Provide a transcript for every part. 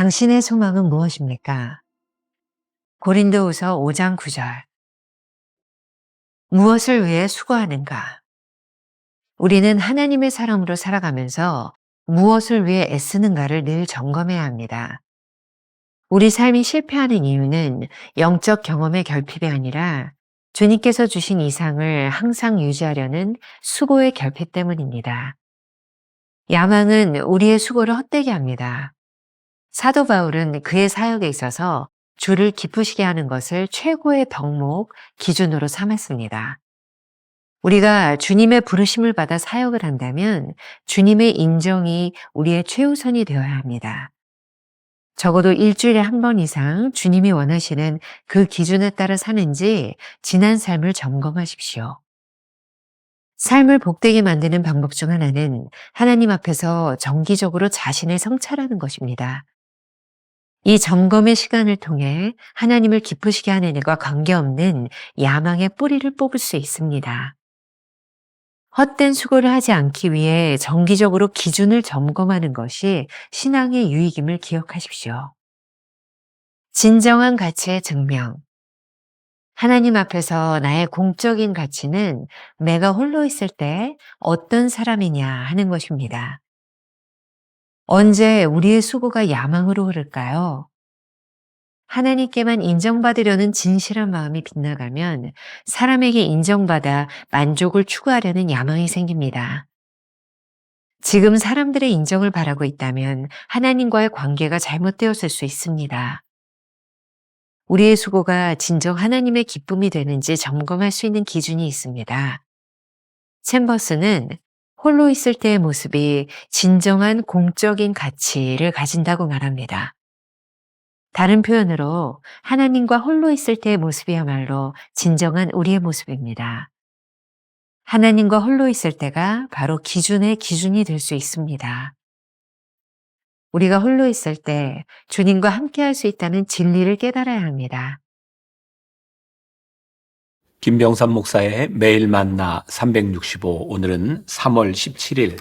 당신의 소망은 무엇입니까? 고린도후서 5장 9절. 무엇을 위해 수고하는가? 우리는 하나님의 사람으로 살아가면서 무엇을 위해 애쓰는가를 늘 점검해야 합니다. 우리 삶이 실패하는 이유는 영적 경험의 결핍이 아니라 주님께서 주신 이상을 항상 유지하려는 수고의 결핍 때문입니다. 야망은 우리의 수고를 헛되게 합니다. 사도 바울은 그의 사역에 있어서 주를 기쁘시게 하는 것을 최고의 덕목, 기준으로 삼았습니다. 우리가 주님의 부르심을 받아 사역을 한다면 주님의 인정이 우리의 최우선이 되어야 합니다. 적어도 일주일에 한 번 이상 주님이 원하시는 그 기준에 따라 사는지 지난 삶을 점검하십시오. 삶을 복되게 만드는 방법 중 하나는 하나님 앞에서 정기적으로 자신을 성찰하는 것입니다. 이 점검의 시간을 통해 하나님을 기쁘시게 하는 일과 관계없는 야망의 뿌리를 뽑을 수 있습니다. 헛된 수고를 하지 않기 위해 정기적으로 기준을 점검하는 것이 신앙의 유익임을 기억하십시오. 진정한 가치의 증명. 하나님 앞에서 나의 공적인 가치는 내가 홀로 있을 때 어떤 사람이냐 하는 것입니다. 언제 우리의 수고가 야망으로 흐를까요? 하나님께만 인정받으려는 진실한 마음이 빗나가면 사람에게 인정받아 만족을 추구하려는 야망이 생깁니다. 지금 사람들의 인정을 바라고 있다면 하나님과의 관계가 잘못되었을 수 있습니다. 우리의 수고가 진정 하나님의 기쁨이 되는지 점검할 수 있는 기준이 있습니다. 챔버스는 홀로 있을 때의 모습이 진정한 공적인 가치를 가진다고 말합니다. 다른 표현으로 하나님과 홀로 있을 때의 모습이야말로 진정한 우리의 모습입니다. 하나님과 홀로 있을 때가 바로 기준의 기준이 될 수 있습니다. 우리가 홀로 있을 때 주님과 함께할 수 있다는 진리를 깨달아야 합니다. 김병삼 목사의 매일 만나 365, 오늘은 3월 17일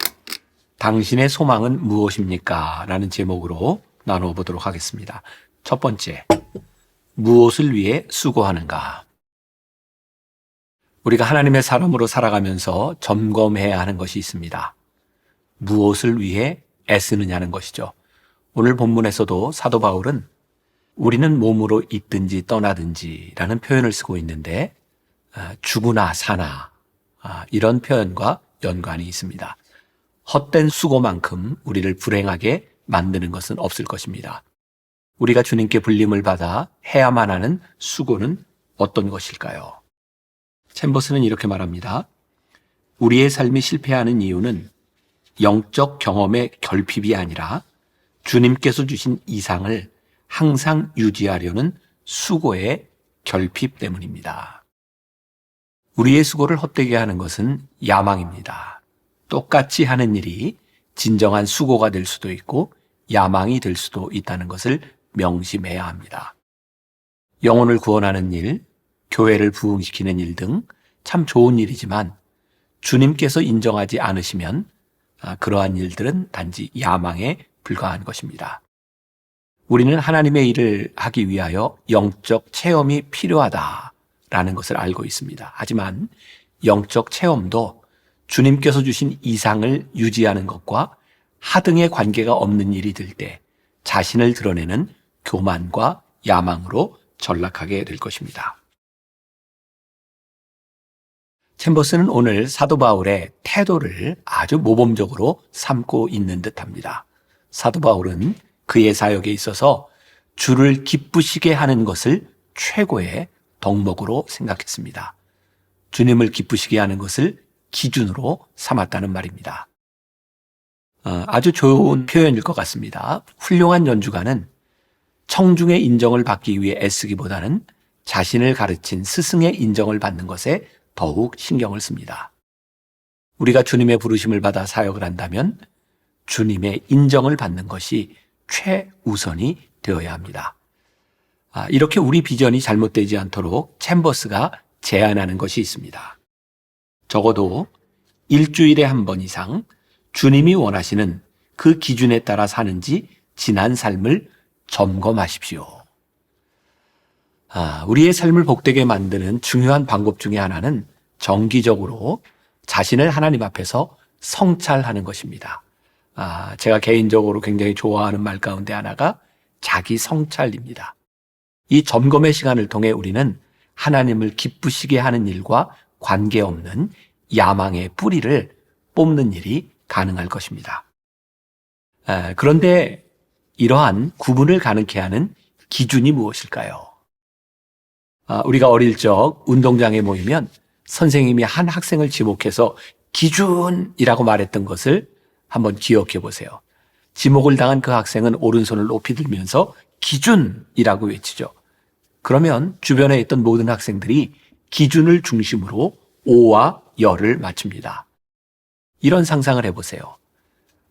당신의 소망은 무엇입니까? 라는 제목으로 나눠보도록 하겠습니다. 첫 번째, 무엇을 위해 수고하는가? 우리가 하나님의 사람으로 살아가면서 점검해야 하는 것이 있습니다. 무엇을 위해 애쓰느냐는 것이죠. 오늘 본문에서도 사도 바울은 우리는 몸으로 있든지 떠나든지 라는 표현을 쓰고 있는데 죽으나 사나 이런 표현과 연관이 있습니다. 헛된 수고만큼 우리를 불행하게 만드는 것은 없을 것입니다. 우리가 주님께 불림을 받아 해야만 하는 수고는 어떤 것일까요? 챔버스는 이렇게 말합니다. 우리의 삶이 실패하는 이유는 영적 경험의 결핍이 아니라 주님께서 주신 이상을 항상 유지하려는 수고의 결핍 때문입니다. 우리의 수고를 헛되게 하는 것은 야망입니다. 똑같이 하는 일이 진정한 수고가 될 수도 있고 야망이 될 수도 있다는 것을 명심해야 합니다. 영혼을 구원하는 일, 교회를 부흥시키는 일 등 참 좋은 일이지만 주님께서 인정하지 않으시면 그러한 일들은 단지 야망에 불과한 것입니다. 우리는 하나님의 일을 하기 위하여 영적 체험이 필요하다라는 것을 알고 있습니다. 하지만 영적 체험도 주님께서 주신 이상을 유지하는 것과 하등의 관계가 없는 일이 될 때 자신을 드러내는 교만과 야망으로 전락하게 될 것입니다. 챔버스는 오늘 사도 바울의 태도를 아주 모범적으로 삼고 있는 듯합니다. 사도 바울은 그의 사역에 있어서 주를 기쁘시게 하는 것을 최고의 덕목으로 생각했습니다. 주님을 기쁘시게 하는 것을 기준으로 삼았다는 말입니다. 아주 좋은 표현일 것 같습니다. 훌륭한 연주가는 청중의 인정을 받기 위해 애쓰기보다는 자신을 가르친 스승의 인정을 받는 것에 더욱 신경을 씁니다. 우리가 주님의 부르심을 받아 사역을 한다면 주님의 인정을 받는 것이 최우선이 되어야 합니다. 이렇게 우리 비전이 잘못되지 않도록 챔버스가 제안하는 것이 있습니다. 적어도 일주일에 한 번 이상 주님이 원하시는 그 기준에 따라 사는지 지난 삶을 점검하십시오. 우리의 삶을 복되게 만드는 중요한 방법 중에 하나는 정기적으로 자신을 하나님 앞에서 성찰하는 것입니다. 제가 개인적으로 굉장히 좋아하는 말 가운데 하나가 자기 성찰입니다. 이 점검의 시간을 통해 우리는 하나님을 기쁘시게 하는 일과 관계없는 야망의 뿌리를 뽑는 일이 가능할 것입니다. 그런데 이러한 구분을 가능케 하는 기준이 무엇일까요? 우리가 어릴 적 운동장에 모이면 선생님이 한 학생을 지목해서 기준이라고 말했던 것을 한번 기억해 보세요. 지목을 당한 그 학생은 오른손을 높이 들면서 기준이라고 외치죠. 그러면 주변에 있던 모든 학생들이 기준을 중심으로 오와 열을 맞춥니다. 이런 상상을 해보세요.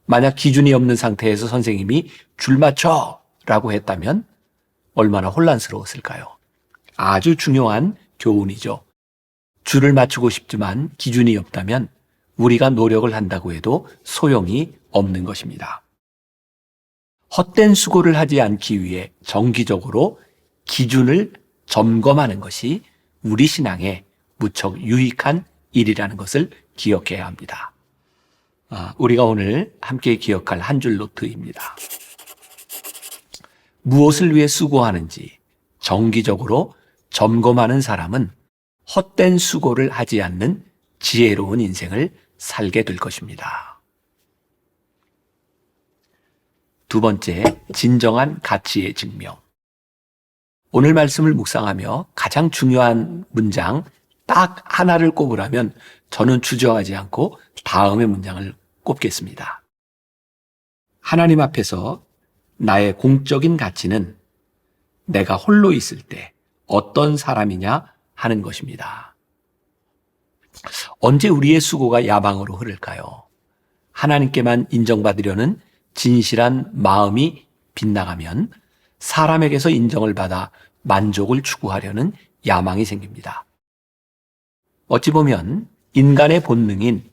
만약 기준이 없는 상태에서 선생님이 줄 맞춰 라고 했다면 얼마나 혼란스러웠을까요? 아주 중요한 교훈이죠. 줄을 맞추고 싶지만 기준이 없다면 우리가 노력을 한다고 해도 소용이 없는 것입니다. 헛된 수고를 하지 않기 위해 정기적으로 기준을 점검하는 것이 우리 신앙에 무척 유익한 일이라는 것을 기억해야 합니다. 우리가 오늘 함께 기억할 한 줄 노트입니다. 무엇을 위해 수고하는지 정기적으로 점검하는 사람은 헛된 수고를 하지 않는 지혜로운 인생을 살게 될 것입니다. 두 번째, 진정한 가치의 증명. 오늘 말씀을 묵상하며 가장 중요한 문장 딱 하나를 꼽으라면 저는 주저하지 않고 다음의 문장을 꼽겠습니다. 하나님 앞에서 나의 공적인 가치는 내가 홀로 있을 때 어떤 사람이냐 하는 것입니다. 언제 우리의 수고가 야망으로 흐를까요? 하나님께만 인정받으려는 진실한 마음이 빗나가면 사람에게서 인정을 받아 만족을 추구하려는 야망이 생깁니다. 어찌 보면 인간의 본능인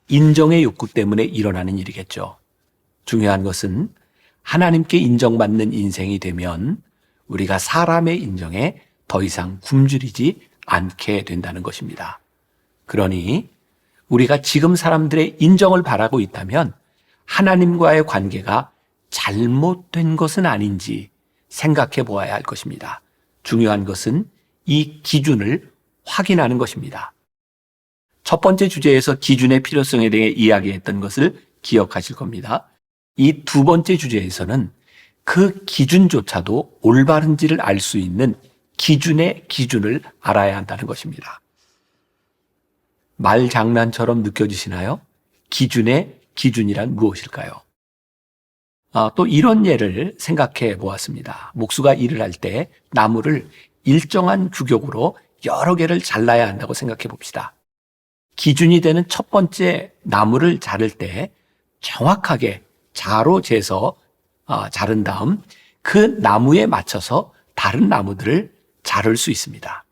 인정의 욕구 때문에 일어나는 일이겠죠. 중요한 것은 하나님께 인정받는 인생이 되면 우리가 사람의 인정에 더 이상 굶주리지 않게 된다는 것입니다. 그러니 우리가 지금 사람들의 인정을 바라고 있다면 하나님과의 관계가 잘못된 것은 아닌지 생각해 보아야 할 것입니다. 중요한 것은 이 기준을 확인하는 것입니다. 첫 번째 주제에서 기준의 필요성에 대해 이야기했던 것을 기억하실 겁니다. 이 두 번째 주제에서는 그 기준조차도 올바른지를 알 수 있는 기준의 기준을 알아야 한다는 것입니다. 말 장난처럼 느껴지시나요? 기준의 기준이란 무엇일까요? 또 이런 예를 생각해 보았습니다. 목수가 일을 할 때 나무를 일정한 규격으로 여러 개를 잘라야 한다고 생각해 봅시다. 기준이 되는 첫 번째 나무를 자를 때 정확하게 자로 재서 자른 다음 그 나무에 맞춰서 다른 나무들을 자를 수 있습니다.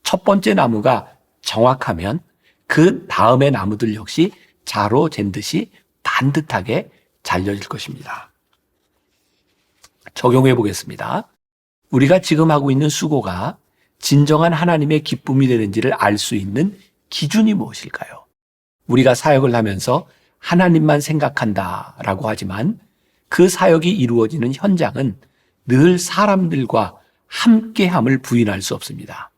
첫 번째 나무가 정확하면 그 다음의 나무들 역시 자로 잰 듯이 반듯하게 잘려질 것입니다. 적용해 보겠습니다. 우리가 지금 하고 있는 수고가 진정한 하나님의 기쁨이 되는지를 알 수 있는 기준이 무엇일까요? 우리가 사역을 하면서 하나님만 생각한다라고 하지만 그 사역이 이루어지는 현장은 늘 사람들과 함께함을 부인할 수 없습니다.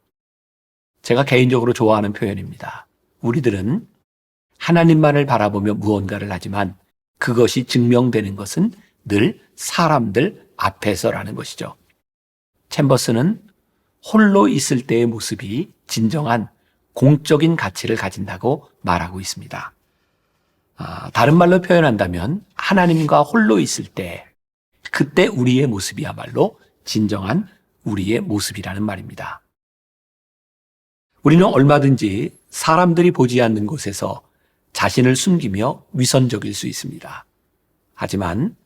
제가 개인적으로 좋아하는 표현입니다. 우리들은 하나님만을 바라보며 무언가를 하지만 그것이 증명되는 것은 늘 사람들 앞에서라는 것이죠. 챔버스는 홀로 있을 때의 모습이 진정한 공적인 가치를 가진다고 말하고 있습니다. 다른 말로 표현한다면 하나님과 홀로 있을 때 그때 우리의 모습이야말로 진정한 우리의 모습이라는 말입니다. 우리는 얼마든지 사람들이 보지 않는 곳에서 자신을 숨기며 위선적일 수 있습니다. 하지만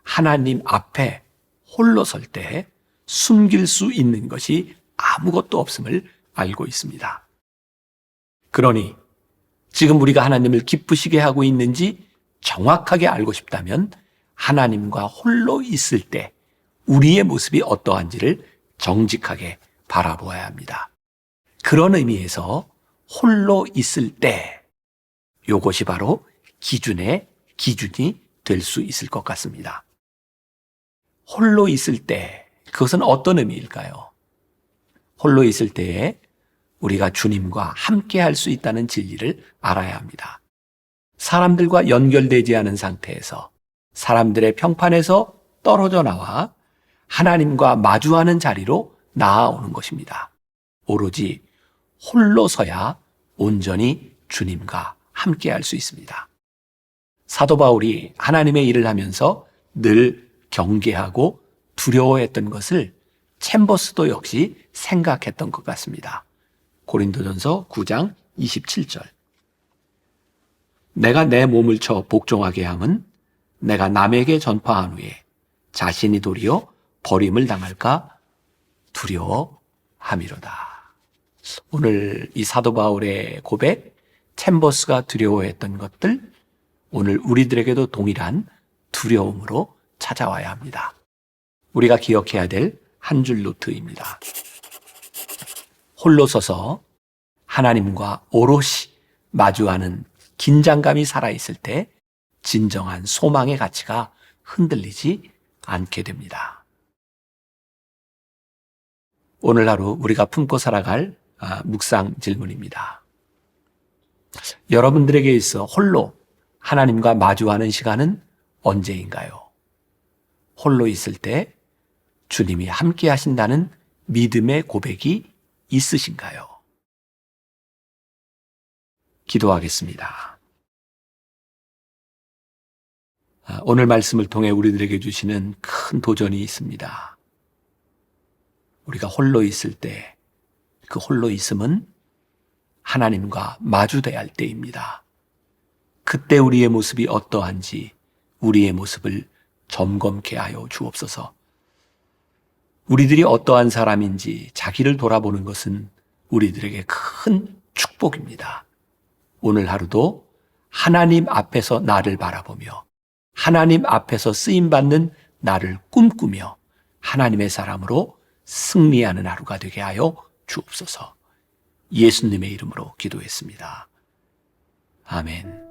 하나님 앞에 홀로 설 때 숨길 수 있는 것이 아무것도 없음을 알고 있습니다. 그러니 지금 우리가 하나님을 기쁘시게 하고 있는지 정확하게 알고 싶다면 하나님과 홀로 있을 때 우리의 모습이 어떠한지를 정직하게 바라보아야 합니다. 그런 의미에서 홀로 있을 때, 이것이 바로 기준이 될 수 있을 것 같습니다. 홀로 있을 때, 그것은 어떤 의미일까요? 홀로 있을 때에 우리가 주님과 함께 할 수 있다는 진리를 알아야 합니다. 사람들과 연결되지 않은 상태에서 사람들의 평판에서 떨어져 나와 하나님과 마주하는 자리로 나아오는 것입니다. 오로지 홀로 서야 온전히 주님과 함께 할 수 있습니다. 사도 바울이 하나님의 일을 하면서 늘 경계하고 두려워했던 것을 챔버스도 역시 생각했던 것 같습니다. 고린도전서 9장 27절. 내가 내 몸을 쳐 복종하게 함은 내가 남에게 전파한 후에 자신이 도리어 버림을 당할까 두려워함이로다. 오늘 이 사도 바울의 고백, 챔버스가 두려워했던 것들, 오늘 우리들에게도 동일한 두려움으로 찾아와야 합니다. 우리가 기억해야 될 한 줄 노트입니다. 홀로 서서 하나님과 오롯이 마주하는 긴장감이 살아있을 때 진정한 소망의 가치가 흔들리지 않게 됩니다. 오늘 하루 우리가 품고 살아갈 묵상 질문입니다. 여러분들에게 있어 홀로 하나님과 마주하는 시간은 언제인가요? 홀로 있을 때 주님이 함께 하신다는 믿음의 고백이 있으신가요? 기도하겠습니다. 오늘 말씀을 통해 우리들에게 주시는 큰 도전이 있습니다. 우리가 홀로 있을 때, 그 홀로 있음은 하나님과 마주대할 때입니다. 그때 우리의 모습이 어떠한지 우리의 모습을 점검케 하여 주옵소서. 우리들이 어떠한 사람인지 자기를 돌아보는 것은 우리들에게 큰 축복입니다. 오늘 하루도 하나님 앞에서 나를 바라보며 하나님 앞에서 쓰임받는 나를 꿈꾸며 하나님의 사람으로 승리하는 하루가 되게 하여 주옵소서. 예수님의 이름으로 기도했습니다. 아멘.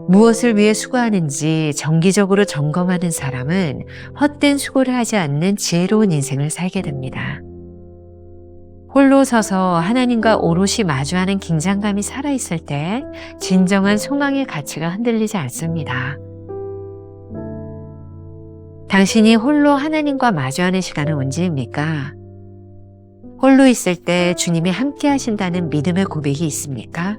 무엇을 위해 수고하는지 정기적으로 점검하는 사람은 헛된 수고를 하지 않는 지혜로운 인생을 살게 됩니다. 홀로 서서 하나님과 오롯이 마주하는 긴장감이 살아있을 때 진정한 소망의 가치가 흔들리지 않습니다. 당신이 홀로 하나님과 마주하는 시간은 언제입니까? 홀로 있을 때 주님이 함께 하신다는 믿음의 고백이 있습니까?